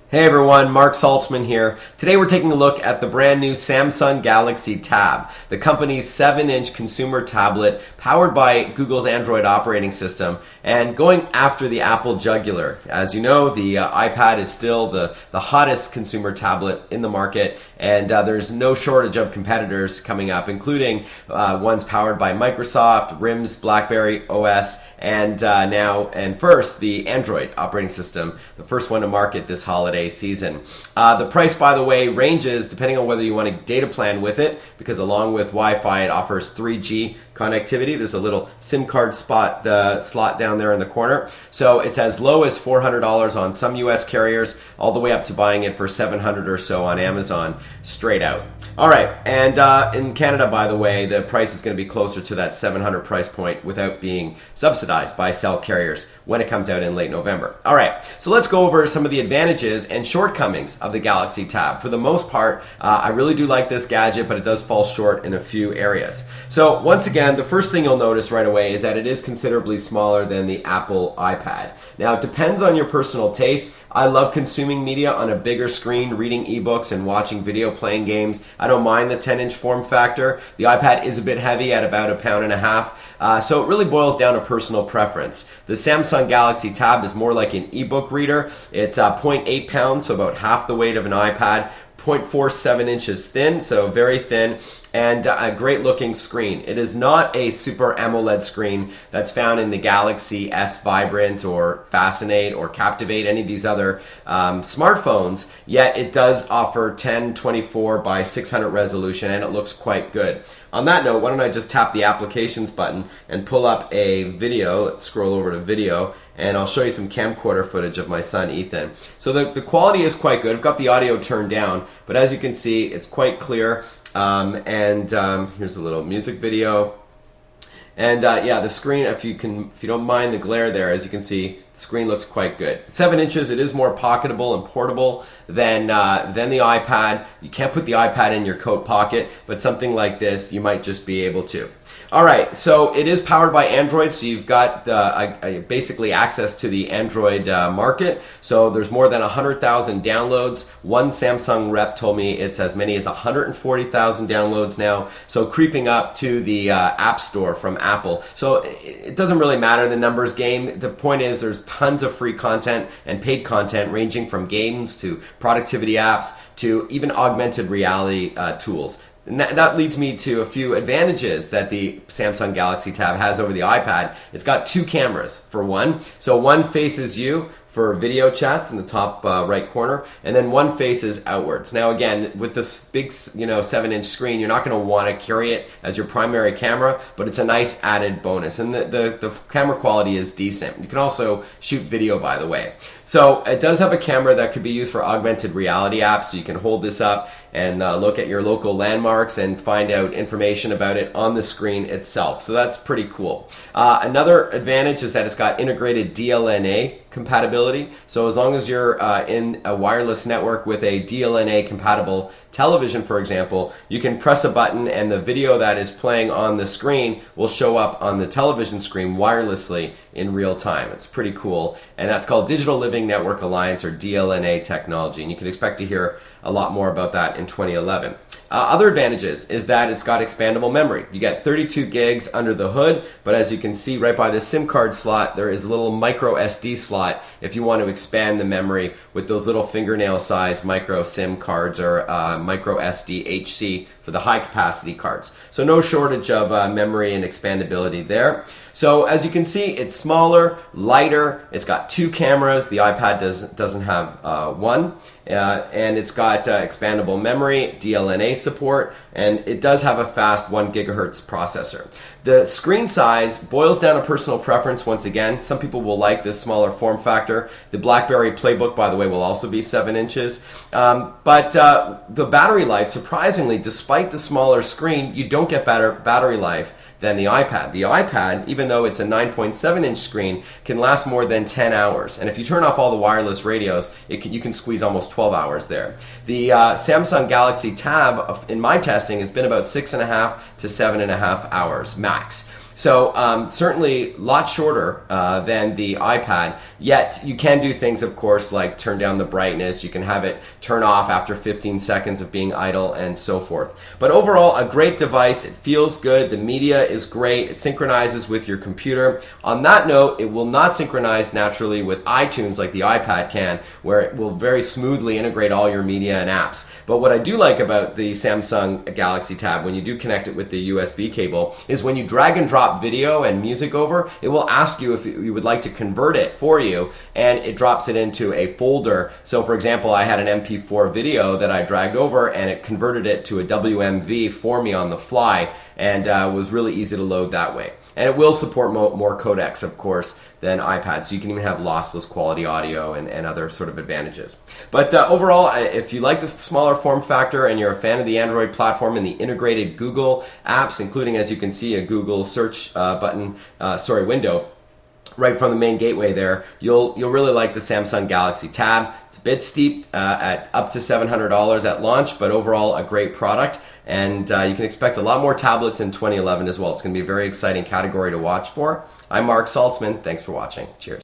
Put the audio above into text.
Hey everyone, Marc Saltzman here. Today we're taking a look at the brand new Samsung Galaxy Tab, the company's 7-inch consumer tablet powered by Google's Android operating system and going after the Apple jugular. As you know, the iPad is still the hottest consumer tablet in the market, and there's no shortage of competitors coming up, including ones powered by Microsoft, RIM's BlackBerry OS, and first the Android operating system, the first one to market this holiday season. The price, by the way, ranges depending on whether you want a data plan with it, because along with Wi-Fi it offers 3G connectivity. There's a little SIM card slot down there in the corner. So it's as low as $400 on some US carriers, all the way up to buying it for $700 or so on Amazon straight out. All right, and in Canada, by the way, the price is going to be closer to that $700 price point without being subsidized by cell carriers when it comes out in late November. All right, so let's go over some of the advantages and shortcomings of the Galaxy Tab. For the most part, I really do like this gadget, but it does fall short in a few areas. So once again, the first thing you'll notice right away is that it is considerably smaller than the Apple iPad. Now, it depends on your personal taste. I love consuming media on a bigger screen, reading ebooks and watching video, playing games. I don't mind the 10-inch form factor. The iPad is a bit heavy at about 1.5 pounds. So it really boils down to personal preference. The Samsung Galaxy Tab is more like an ebook reader. It's 0.8 pounds, so about half the weight of an iPad. 0.47 inches thin, so very thin, and a great looking screen. It is not a super AMOLED screen that's found in the Galaxy S Vibrant or Fascinate or Captivate, any of these other smartphones, yet it does offer 1024 by 600 resolution, and it looks quite good. On that note, why don't I just tap the applications button and pull up a video. Let's scroll over to video, and I'll show you some camcorder footage of my son Ethan. So the quality is quite good. I've got the audio turned down, but as you can see, it's quite clear. Here's a little music video. And yeah, the screen, if you don't mind the glare there, as you can see, the screen looks quite good. 7 inches, it is more pocketable and portable than the iPad. You can't put the iPad in your coat pocket, but something like this, you might just be able to. All right, so it is powered by Android, so you've got basically access to the Android market. So there's more than 100,000 downloads. One Samsung rep told me it's as many as 140,000 downloads now, so creeping up to the App Store from Apple. So it doesn't really matter the numbers game. The point is there's tons of free content and paid content ranging from games to productivity apps to even augmented reality tools. And that leads me to a few advantages that the Samsung Galaxy Tab has over the iPad. It's got 2 cameras for one. So one faces you for video chats in the top right corner, and then one faces outwards. Now again, with this big 7-inch screen, you're not going to want to carry it as your primary camera, but it's a nice added bonus, and the camera quality is decent. You can also shoot video, by the way. So it does have a camera that could be used for augmented reality apps, so you can hold this up and look at your local landmarks and find out information about it on the screen itself. So that's pretty cool. Another advantage is that it's got integrated Dlna compatibility. So as long as you're in a wireless network with a Dlna compatible television, for example, you can press a button and the video that is playing on the screen will show up on the television screen wirelessly in real time. It's pretty cool, and that's called Digital Living Network Alliance, or DLNA technology, and you can expect to hear a lot more about that in 2011. Other advantages is that it's got expandable memory. You get 32 gigs under the hood, but as you can see right by the SIM card slot, there is a little micro SD slot if you want to expand the memory with those little fingernail size micro SIM cards, or micro SD HC for the high capacity cards. So no shortage of memory and expandability there. So as you can see, it's smaller, lighter, it's got 2 cameras. The iPad doesn't have one. And it's got expandable memory, DLNA support, and it does have a fast 1 gigahertz processor. The screen size boils down to personal preference once again. Some people will like this smaller form factor. The BlackBerry Playbook, by the way, will also be 7 inches. But the battery life, surprisingly, despite the smaller screen, you don't get better battery life than the iPad. The iPad, even though it's a 9.7-inch screen, can last more than 10 hours. And if you turn off all the wireless radios, you can squeeze almost 12 hours there. The Samsung Galaxy Tab, in my testing, has been about 6.5 to 7.5 hours max. So certainly a lot shorter than the iPad, yet you can do things, of course, like turn down the brightness. You can have it turn off after 15 seconds of being idle and so forth. But overall, a great device. It feels good. The media is great. It synchronizes with your computer. On that note, it will not synchronize naturally with iTunes like the iPad can, where it will very smoothly integrate all your media and apps. But what I do like about the Samsung Galaxy Tab, when you do connect it with the USB cable, is when you drag and drop video and music over, it will ask you if you would like to convert it for you, and it drops it into a folder. So for example, I had an MP4 video that I dragged over, and it converted it to a WMV for me on the fly, and was really easy to load that way. And it will support more codecs, of course, than iPad, so you can even have lossless quality audio and other sort of advantages. But overall, if you like the smaller form factor and you're a fan of the Android platform and the integrated Google apps, including, as you can see, a Google search window right from the main gateway there, you'll really like the Samsung Galaxy Tab. It's a bit steep at up to $700 at launch, but overall a great product. And you can expect a lot more tablets in 2011 as well. It's going to be a very exciting category to watch for. I'm Marc Saltzman. Thanks for watching. Cheers.